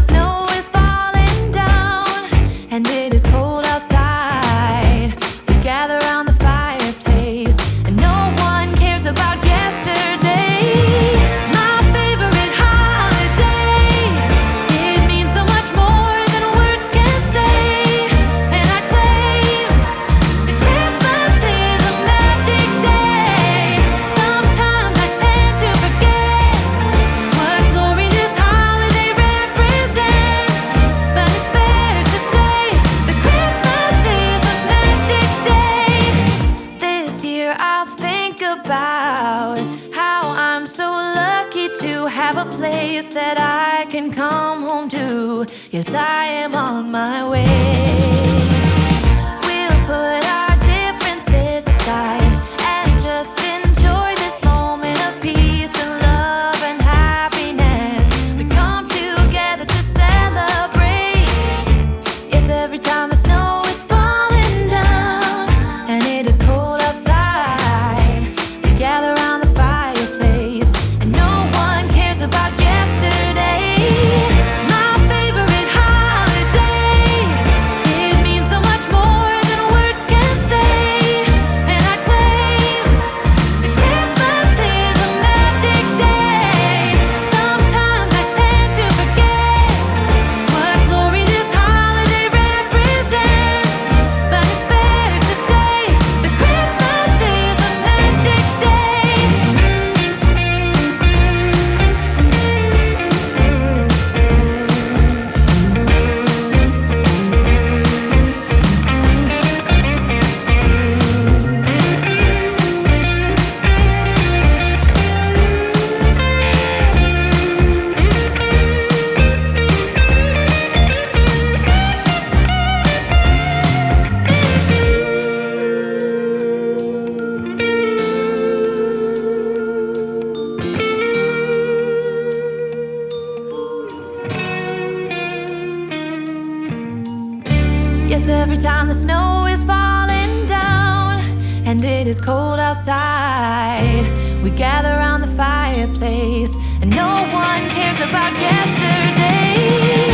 snow is falling down and it is cold outside, we gather around the fireplace and no one cares about yesterday. My favorite holiday, it means so much more than words can say. And I claim that Christmas is a magic day. Sometimes I tend to forget what glory this holiday represents, but it's fair to say that Christmas is a magic day. This year I'll think about how I'm so lucky to have a place that I can come home to. Yes, I am on my way. We'll put our differences aside and just enjoy this moment of peace and love and happiness. We come together to celebrate. Yes, every time the snow is falling down and it is cold outside, we gather around the fireplace and no one cares about yesterday. My favorite holiday, it means so much more than words can say. And I claim that Christmas is a magic day. Sometimes I tend to forget what glory this holiday represents, but it's fair to say that Christmas is a magic day. Yes, every time the snow is falling down and it is cold outside, we gather around the fireplace and no one cares about yesterday.